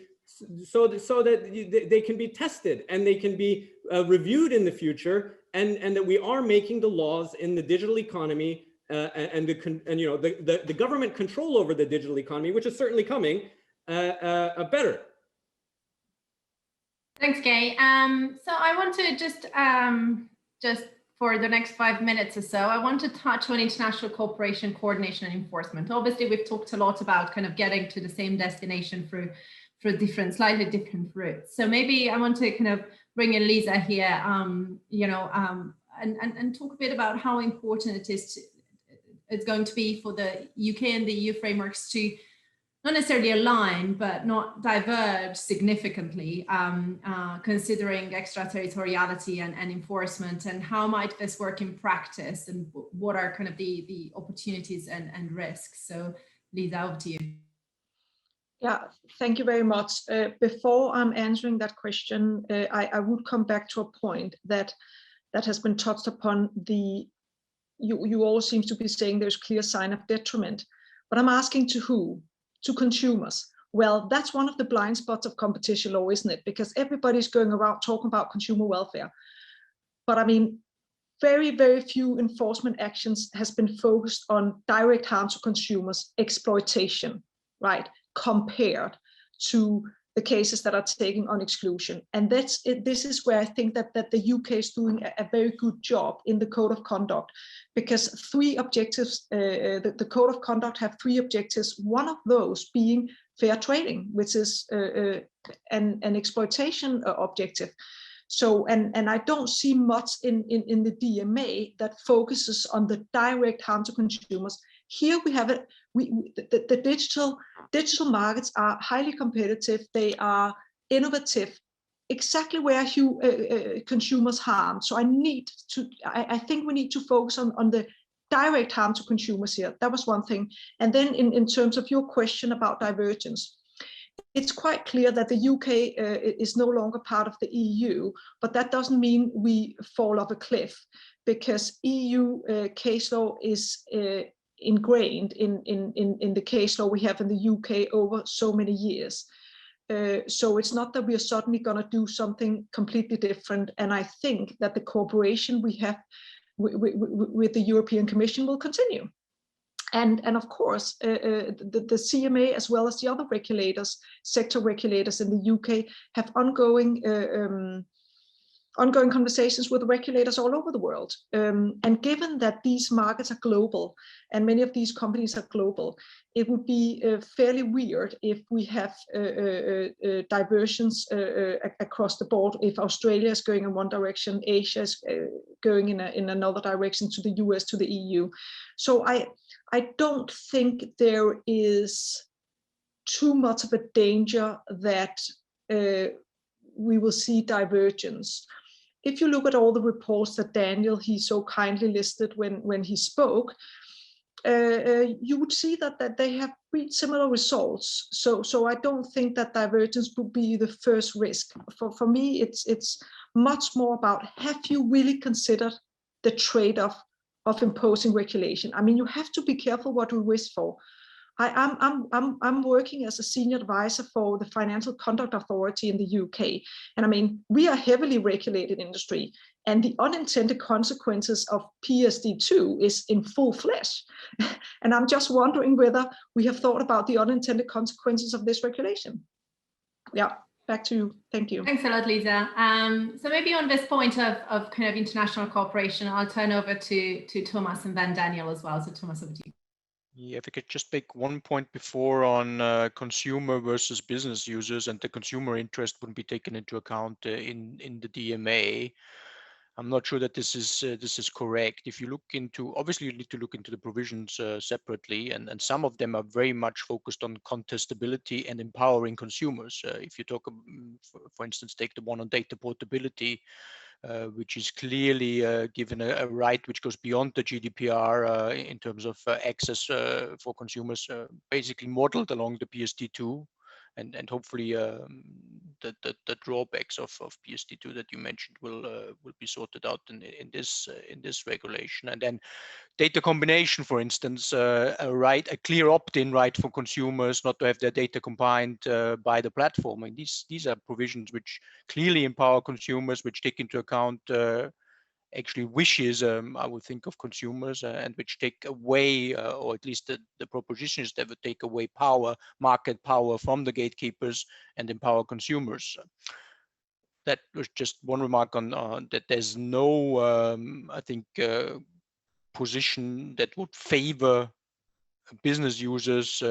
so that they can be tested and they can be reviewed in the future, and that we are making the laws in the digital economy and you know, the government control over the digital economy, which is certainly coming, better. Thanks, Gay. So I want to just for the next 5 minutes or so, I want to touch on international cooperation, coordination, and enforcement. Obviously, we've talked a lot about kind of getting to the same destination through slightly different routes. So maybe I want to kind of bring in Liza here, you know, and talk a bit about how important it's going to be for the UK and the EU frameworks to not necessarily align, but not diverge significantly, considering extraterritoriality and enforcement, and how might this work in practice, and what are kind of the opportunities and risks. So Liza, over to you. Yeah, thank you very much. Before I'm answering that question, I would come back to a point that has been touched upon. You all seem to be saying there's clear sign of detriment, but I'm asking to who? To consumers. Well, that's one of the blind spots of competition law, isn't it? Because everybody's going around talking about consumer welfare. But I mean, very, very few enforcement actions has been focused on direct harm to consumers, exploitation, right? Compared to the cases that are taken on exclusion. And that's it. This is where I think that the UK is doing a very good job in the code of conduct, because 3 objectives, the code of conduct have 3 objectives, one of those being fair trading, which is an exploitation objective. So, and I don't see much in the DMA that focuses on the direct harm to consumers. Here we have it. The digital markets are highly competitive. They are innovative, exactly where consumers harm. So I think we need to focus on the direct harm to consumers here. That was one thing. And then in terms of your question about divergence, it's quite clear that the UK is no longer part of the EU, but that doesn't mean we fall off a cliff, because EU case law is ingrained in the case law we have in the UK over so many years. So it's not that we are suddenly going to do something completely different. And I think that the cooperation we have with the European Commission will continue. And of course, the CMA, as well as the other regulators, sector regulators in the UK, have ongoing conversations with regulators all over the world. And given that these markets are global and many of these companies are global, it would be fairly weird if we have diversions across the board. If Australia is going in one direction, Asia is going in another direction, to the US, to the EU. So I don't think there is too much of a danger that we will see divergence. If you look at all the reports that Daniel, he so kindly listed when he spoke, you would see that they have reached similar results. So I don't think that divergence would be the first risk. For me, it's much more about, have you really considered the trade-off of imposing regulation? I mean, you have to be careful what you wish for. I'm working as a senior advisor for the Financial Conduct Authority in the UK. And I mean, we are a heavily regulated industry, and the unintended consequences of PSD2 is in full flesh. And I'm just wondering whether we have thought about the unintended consequences of this regulation. Yeah, back to you. Thank you. Thanks a lot, Liza. So maybe on this point of kind of international cooperation, I'll turn over to Thomas and then Daniel as well. So Thomas, over to you. Yeah, if I could just make one point before on consumer versus business users, and the consumer interest wouldn't be taken into account in the DMA. I'm not sure that this is correct. If you look into, obviously you need to look into the provisions separately, and some of them are very much focused on contestability and empowering consumers. If you talk, for instance, take the one on data portability, which is clearly given a right which goes beyond the GDPR in terms of access for consumers, basically modeled along the PSD2, and hopefully the drawbacks of PSD2 that you mentioned will be sorted out in this regulation. And then data combination, for instance, a clear opt-in right for consumers not to have their data combined by the platform. And these are provisions which clearly empower consumers, which take into account actually wishes, I would think, of consumers, and which take away, or at least the proposition is that would take away market power from the gatekeepers and empower consumers. That was just one remark on that. There's no, I think, position that would favor business users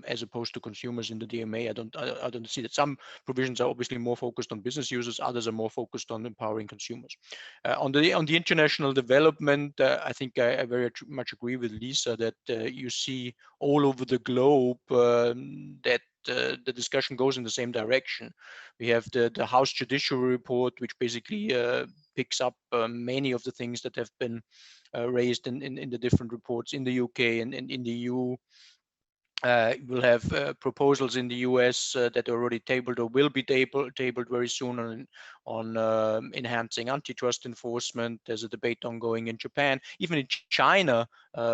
as opposed to consumers in the DMA. I don't see that. Some provisions are obviously more focused on business users, others are more focused on empowering consumers. On the international development, I think I very much agree with Liza that you see all over the globe that the discussion goes in the same direction. We have the House Judiciary Report, which basically picks up many of the things that have been raised in the different reports in the UK and in the EU. We'll have proposals in the US that are already tabled or will be tabled very soon on enhancing antitrust enforcement. There's a debate ongoing in Japan. Even in China,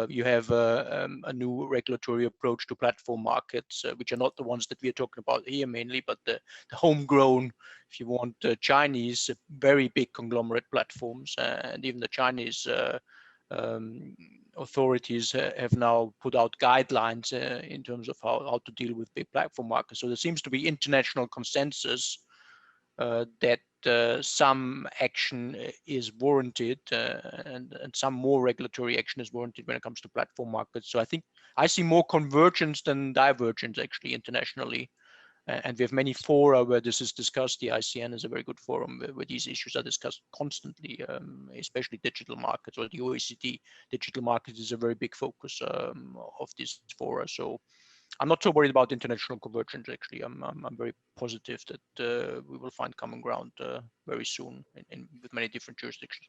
you have a new regulatory approach to platform markets, which are not the ones that we are talking about here mainly, but the homegrown, if you want, Chinese, very big conglomerate platforms. And even the Chinese authorities have now put out guidelines in terms of how to deal with big platform markets. So there seems to be international consensus that some action is warranted and some more regulatory action is warranted when it comes to platform markets. So I think I see more convergence than divergence actually internationally. And we have many fora where this is discussed. The ICN is a very good forum where these issues are discussed constantly, especially digital markets, or the OECD digital markets is a very big focus of this fora. So I'm not so worried about international convergence, actually. I'm very positive that we will find common ground very soon with many different jurisdictions.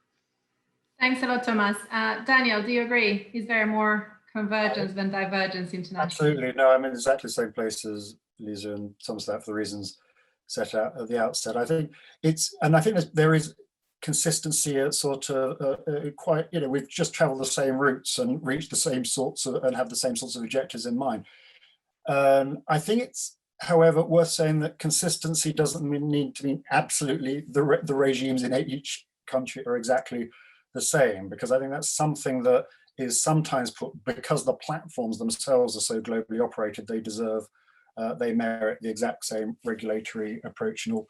Thanks a lot, Thomas. Daniel, do you agree? Is there more convergence than divergence internationally? Absolutely. No, I'm in exactly the same place as Liza and Thomas, that for the reasons set out at the outset. I think that there is consistency at sort of quite, you know, we've just traveled the same routes and reached the same sorts of, and have the same sorts of objectives in mind. I think it's, however, worth saying that consistency doesn't need to mean absolutely the regimes in each country are exactly the same, because I think that's something that is sometimes put, because the platforms themselves are so globally operated, they deserve, they merit the exact same regulatory approach in all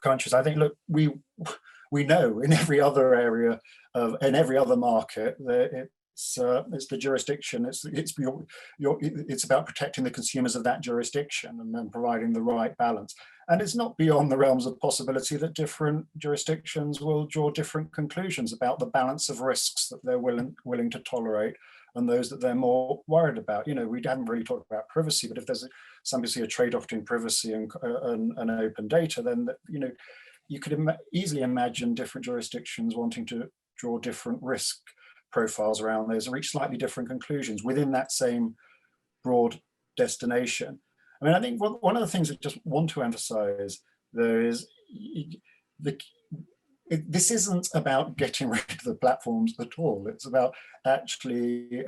countries. I think, look, we know in every other area of, in every other market, it's the jurisdiction. It's about protecting the consumers of that jurisdiction and then providing the right balance. And it's not beyond the realms of possibility that different jurisdictions will draw different conclusions about the balance of risks that they're willing to tolerate and those that they're more worried about. You know, we haven't really talked about privacy, but if there's somebody see a trade-off between privacy and open data, then you know, you could easily imagine different jurisdictions wanting to draw different risk profiles around those and reach slightly different conclusions within that same broad destination. I mean, I think one of the things I just want to emphasize there is this isn't about getting rid of the platforms at all. It's about actually,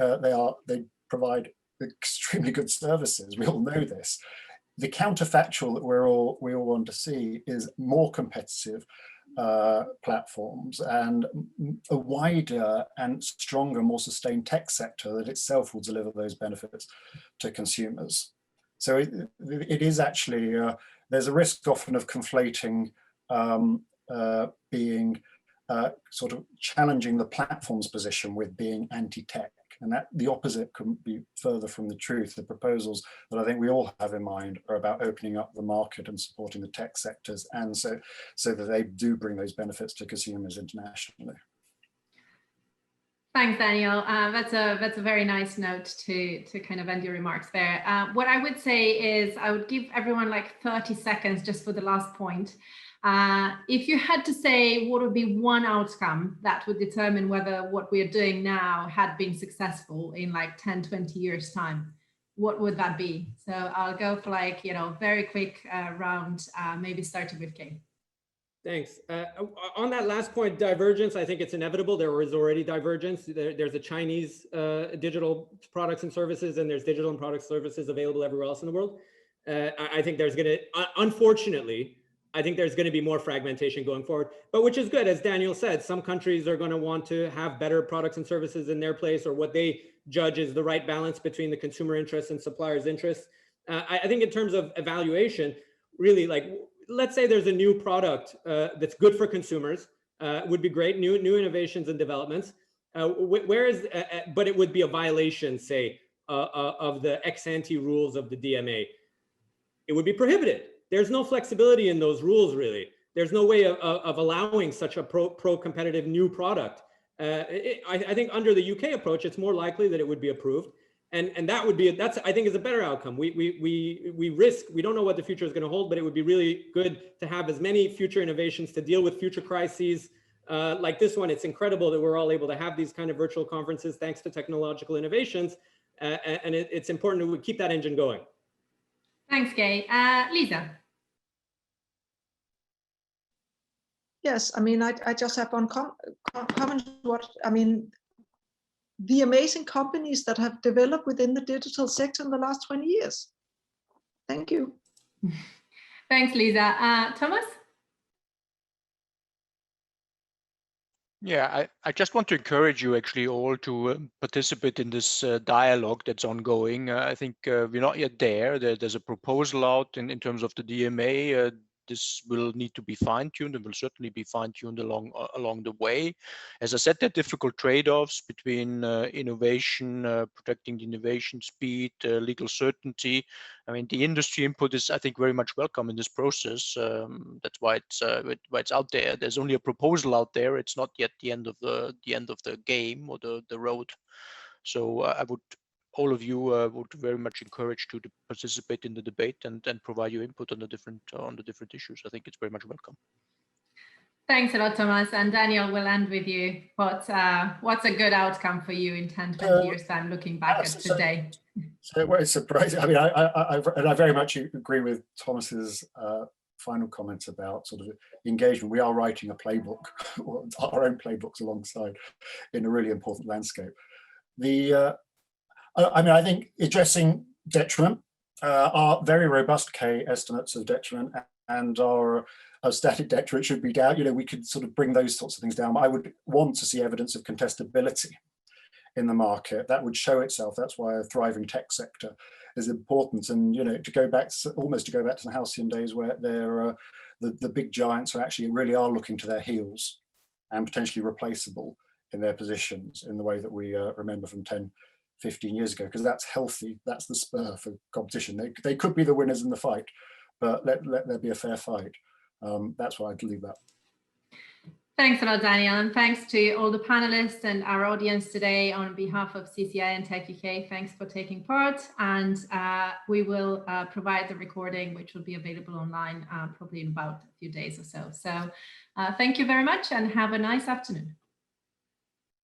they provide extremely good services. We all know this. The counterfactual that we all want to see is more competitive platforms and a wider and stronger, more sustained tech sector that itself will deliver those benefits to consumers. So it is actually, there's a risk often of conflating being sort of challenging the platform's position with being anti-tech. And that the opposite couldn't be further from the truth. The proposals that I think we all have in mind are about opening up the market and supporting the tech sectors, and so that they do bring those benefits to consumers internationally. Thanks, Daniel. That's a very nice note to kind of end your remarks there. What I would say is I would give everyone like 30 seconds just for the last point. If you had to say what would be one outcome that would determine whether what we are doing now had been successful in like 10, 20 years time, what would that be? So I'll go for like, you know, very quick round, maybe starting with Kay. Thanks. On that last point, divergence, I think it's inevitable. There is already divergence. There's a Chinese digital products and services, and there's digital and product services available everywhere else in the world. I think there's going to, unfortunately, I think there's going to be more fragmentation going forward, but which is good. As Daniel said, some countries are going to want to have better products and services in their place, or what they judge is the right balance between the consumer interests and suppliers' interests. I think in terms of evaluation, really, like, let's say there's a new product that's good for consumers, would be great, new innovations and developments. But it would be a violation, say, of the ex-ante rules of the DMA. It would be prohibited. There's no flexibility in those rules, really. There's no way of allowing such a pro-competitive new product. I think under the UK approach, it's more likely that it would be approved. And that would be, that's, I think, is a better outcome. We risk, we don't know what the future is going to hold, but it would be really good to have as many future innovations to deal with future crises like this one. It's incredible that we're all able to have these kind of virtual conferences thanks to technological innovations. And it's important to keep that engine going. Thanks, Kay. Liza. Yes, I mean, I just have one comment. The amazing companies that have developed within the digital sector in the last 20 years. Thank you. Thanks, Liza. Thomas? Yeah, I just want to encourage you actually all to participate in this dialogue that's ongoing. I think we're not yet there. There's a proposal out in terms of the DMA. This will need to be fine-tuned and will certainly be fine-tuned along the way. As I said, there are difficult trade-offs between innovation, protecting the innovation speed, legal certainty. I mean, the industry input is, I think, very much welcome in this process. That's why it's out there. There's only a proposal out there. It's not yet the end of the game or the road. So all of you would very much encourage to participate in the debate and provide your input on the different issues. I think it's very much welcome. Thanks a lot, Thomas. And Daniel, we'll end with you. What's a good outcome for you in 10, 20 years time, looking back at today? So well, it's surprising. I mean, I very much agree with Thomas's final comment about sort of engagement. We are writing a playbook, or our own playbooks alongside, in a really important landscape. I think addressing detriment, our very robust K estimates of detriment and our static detriment should be down. We could sort of bring those sorts of things down. I would want to see evidence of contestability in the market. That would show itself. That's why a thriving tech sector is important. And to go back to the halcyon days, where the big giants really are looking to their heels and potentially replaceable in their positions in the way that we remember from 10, 15 years ago, because that's healthy. That's the spur for competition. They could be the winners in the fight, but let there be a fair fight. That's why I'd leave that. Thanks a lot, Daniel, and thanks to all the panelists and our audience today on behalf of CCIA and techUK. Thanks for taking part, and we will provide the recording, which will be available online probably in about a few days or so. So thank you very much and have a nice afternoon.